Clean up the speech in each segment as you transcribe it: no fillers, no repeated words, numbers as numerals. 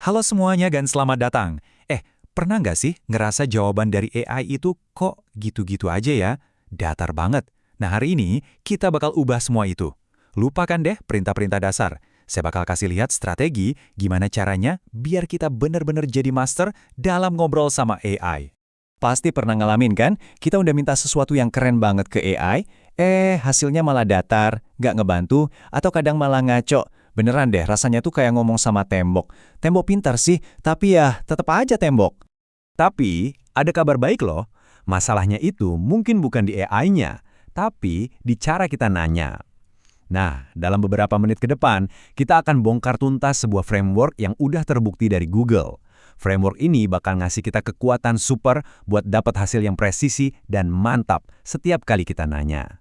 Halo semuanya dan selamat datang. Pernah nggak sih ngerasa jawaban dari AI itu kok gitu-gitu aja ya? Datar banget. Nah hari ini kita bakal ubah semua itu. Lupakan deh perintah-perintah dasar. Saya bakal kasih lihat strategi gimana caranya biar kita bener-bener jadi master dalam ngobrol sama AI. Pasti pernah ngalamin kan? Kita udah minta sesuatu yang keren banget ke AI, hasilnya malah datar, nggak ngebantu, atau kadang malah ngaco. Beneran deh, rasanya tuh kayak ngomong sama tembok. Tembok pintar sih, tapi ya tetap aja tembok. Tapi, ada kabar baik loh. Masalahnya itu mungkin bukan di AI-nya, tapi di cara kita nanya. Nah, dalam beberapa menit ke depan, kita akan bongkar tuntas sebuah framework yang udah terbukti dari Google. Framework ini bakal ngasih kita kekuatan super buat dapat hasil yang presisi dan mantap setiap kali kita nanya.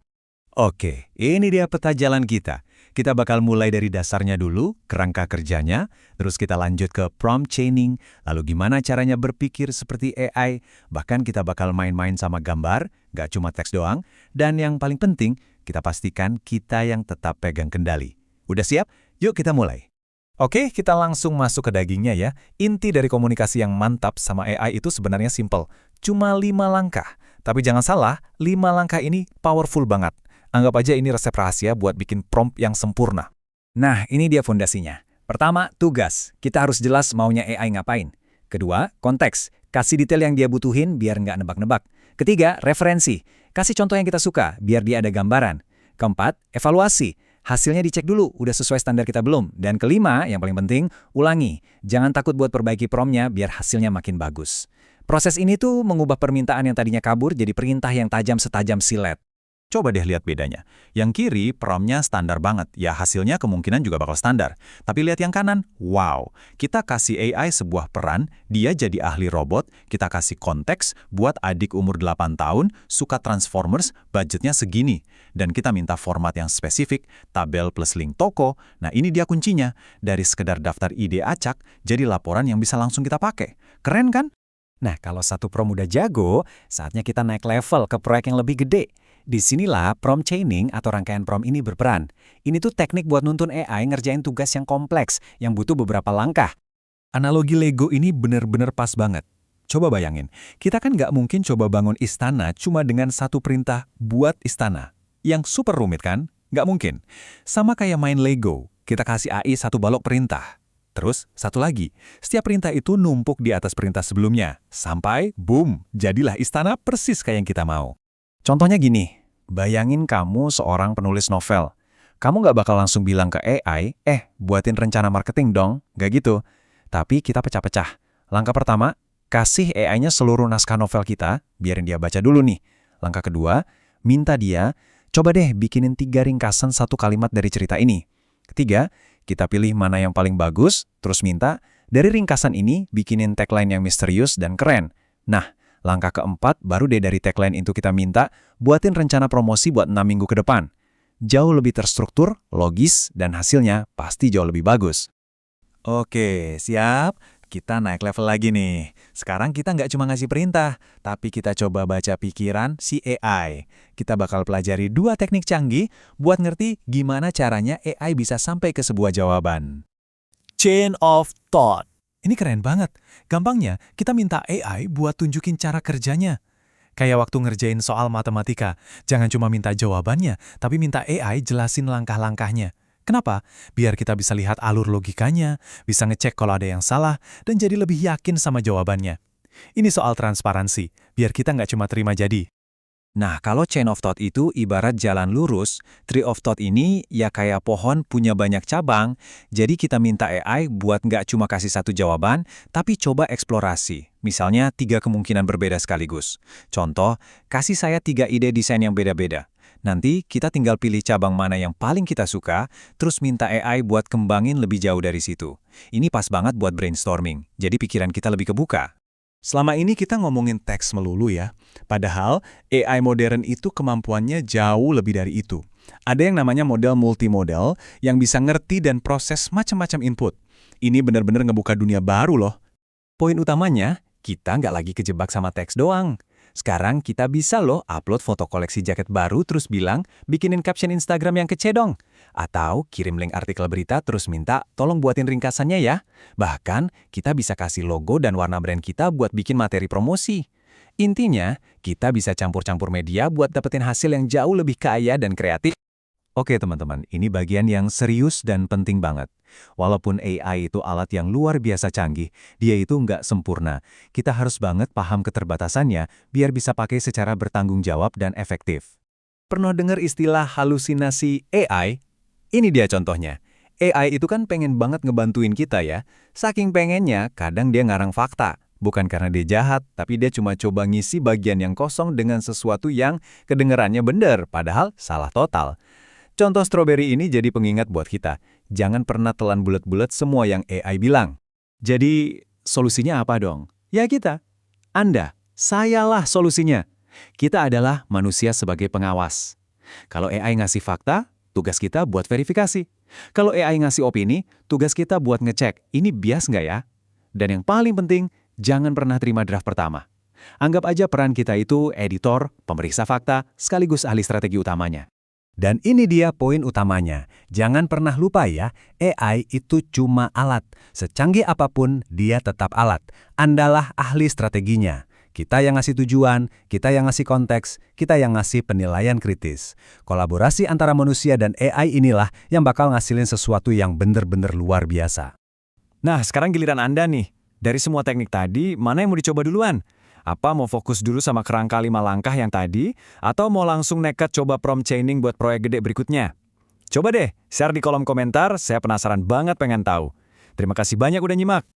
Oke, ini dia peta jalan kita. Kita bakal mulai dari dasarnya dulu, kerangka kerjanya, terus kita lanjut ke prompt chaining, lalu gimana caranya berpikir seperti AI, bahkan kita bakal main-main sama gambar, nggak cuma teks doang, dan yang paling penting, kita pastikan kita yang tetap pegang kendali. Udah siap? Yuk kita mulai. Oke, kita langsung masuk ke dagingnya ya. Inti dari komunikasi yang mantap sama AI itu sebenarnya simple. Cuma 5 langkah. Tapi jangan salah, 5 langkah ini powerful banget. Anggap aja ini resep rahasia buat bikin prompt yang sempurna. Nah, ini dia fondasinya. Pertama, tugas. Kita harus jelas maunya AI ngapain. Kedua, konteks. Kasih detail yang dia butuhin biar nggak nebak-nebak. Ketiga, referensi. Kasih contoh yang kita suka biar dia ada gambaran. Keempat, evaluasi. Hasilnya dicek dulu, udah sesuai standar kita belum. Dan kelima, yang paling penting, ulangi. Jangan takut buat perbaiki promptnya biar hasilnya makin bagus. Proses ini tuh mengubah permintaan yang tadinya kabur jadi perintah yang tajam setajam silet. Coba deh lihat bedanya. Yang kiri, promptnya standar banget. Ya hasilnya kemungkinan juga bakal standar. Tapi lihat yang kanan, wow. Kita kasih AI sebuah peran, dia jadi ahli robot, kita kasih konteks, buat adik umur 8 tahun, suka Transformers, budgetnya segini. Dan kita minta format yang spesifik, tabel plus link toko. Nah ini dia kuncinya. Dari sekedar daftar ide acak, jadi laporan yang bisa langsung kita pakai. Keren kan? Nah kalau satu prompt udah jago, saatnya kita naik level ke proyek yang lebih gede. Disinilah prompt chaining atau rangkaian prompt ini berperan. Ini tuh teknik buat nuntun AI ngerjain tugas yang kompleks, yang butuh beberapa langkah. Analogi Lego ini bener-bener pas banget. Coba bayangin, kita kan nggak mungkin coba bangun istana cuma dengan satu perintah buat istana. Yang super rumit kan? Nggak mungkin. Sama kayak main Lego, kita kasih AI satu balok perintah. Terus, satu lagi, setiap perintah itu numpuk di atas perintah sebelumnya. Sampai, boom, jadilah istana persis kayak yang kita mau. Contohnya gini, bayangin kamu seorang penulis novel. Kamu nggak bakal langsung bilang ke AI, buatin rencana marketing dong, nggak gitu. Tapi kita pecah-pecah. Langkah pertama, kasih AI-nya seluruh naskah novel kita, biarin dia baca dulu nih. Langkah kedua, minta dia, coba deh bikinin 3 ringkasan satu kalimat dari cerita ini. Ketiga, kita pilih mana yang paling bagus, terus minta, dari ringkasan ini bikinin tagline yang misterius dan keren. Nah, langkah keempat, baru deh dari tagline itu kita minta, buatin rencana promosi buat 6 minggu ke depan. Jauh lebih terstruktur, logis, dan hasilnya pasti jauh lebih bagus. Oke, siap. Kita naik level lagi nih. Sekarang kita nggak cuma ngasih perintah, tapi kita coba baca pikiran si AI. Kita bakal pelajari 2 teknik canggih buat ngerti gimana caranya AI bisa sampai ke sebuah jawaban. Chain of thought. Ini keren banget. Gampangnya, kita minta AI buat tunjukin cara kerjanya. Kayak waktu ngerjain soal matematika, jangan cuma minta jawabannya, tapi minta AI jelasin langkah-langkahnya. Kenapa? Biar kita bisa lihat alur logikanya, bisa ngecek kalau ada yang salah, dan jadi lebih yakin sama jawabannya. Ini soal transparansi, biar kita nggak cuma terima jadi. Nah, kalau chain of thought itu ibarat jalan lurus, tree of thought ini ya kayak pohon punya banyak cabang, jadi kita minta AI buat nggak cuma kasih satu jawaban, tapi coba eksplorasi. Misalnya 3 kemungkinan berbeda sekaligus. Contoh, kasih saya 3 ide desain yang beda-beda. Nanti kita tinggal pilih cabang mana yang paling kita suka, terus minta AI buat kembangin lebih jauh dari situ. Ini pas banget buat brainstorming, jadi pikiran kita lebih kebuka. Selama ini kita ngomongin teks melulu ya. Padahal AI modern itu kemampuannya jauh lebih dari itu. Ada yang namanya model multimodal yang bisa ngerti dan proses macam-macam input. Ini benar-benar ngebuka dunia baru loh. Poin utamanya, kita nggak lagi kejebak sama teks doang. Sekarang kita bisa loh upload foto koleksi jaket baru terus bilang, bikinin caption Instagram yang kece dong. Atau kirim link artikel berita terus minta, tolong buatin ringkasannya ya. Bahkan, kita bisa kasih logo dan warna brand kita buat bikin materi promosi. Intinya, kita bisa campur-campur media buat dapetin hasil yang jauh lebih kaya dan kreatif. Oke teman-teman, ini bagian yang serius dan penting banget. Walaupun AI itu alat yang luar biasa canggih, dia itu nggak sempurna. Kita harus banget paham keterbatasannya biar bisa pakai secara bertanggung jawab dan efektif. Pernah dengar istilah halusinasi AI? Ini dia contohnya. AI itu kan pengen banget ngebantuin kita ya. Saking pengennya, kadang dia ngarang fakta. Bukan karena dia jahat, tapi dia cuma coba ngisi bagian yang kosong dengan sesuatu yang kedengerannya bener, padahal salah total. Contoh stroberi ini jadi pengingat buat kita. Jangan pernah telan bulat-bulat semua yang AI bilang. Jadi, solusinya apa dong? Ya kita. Anda. Sayalah solusinya. Kita adalah manusia sebagai pengawas. Kalau AI ngasih fakta, tugas kita buat verifikasi. Kalau AI ngasih opini, tugas kita buat ngecek, ini bias nggak ya? Dan yang paling penting, jangan pernah terima draft pertama. Anggap aja peran kita itu editor, pemeriksa fakta, sekaligus ahli strategi utamanya. Dan ini dia poin utamanya. Jangan pernah lupa ya, AI itu cuma alat. Secanggih apapun, dia tetap alat. Andalah ahli strateginya. Kita yang ngasih tujuan, kita yang ngasih konteks, kita yang ngasih penilaian kritis. Kolaborasi antara manusia dan AI inilah yang bakal ngasilin sesuatu yang bener-bener luar biasa. Nah, sekarang giliran Anda nih. Dari semua teknik tadi, mana yang mau dicoba duluan? Apa mau fokus dulu sama kerangka 5 langkah yang tadi, atau mau langsung nekat coba prompt chaining buat proyek gede berikutnya? Coba deh, share di kolom komentar, saya penasaran banget pengen tahu. Terima kasih banyak udah nyimak.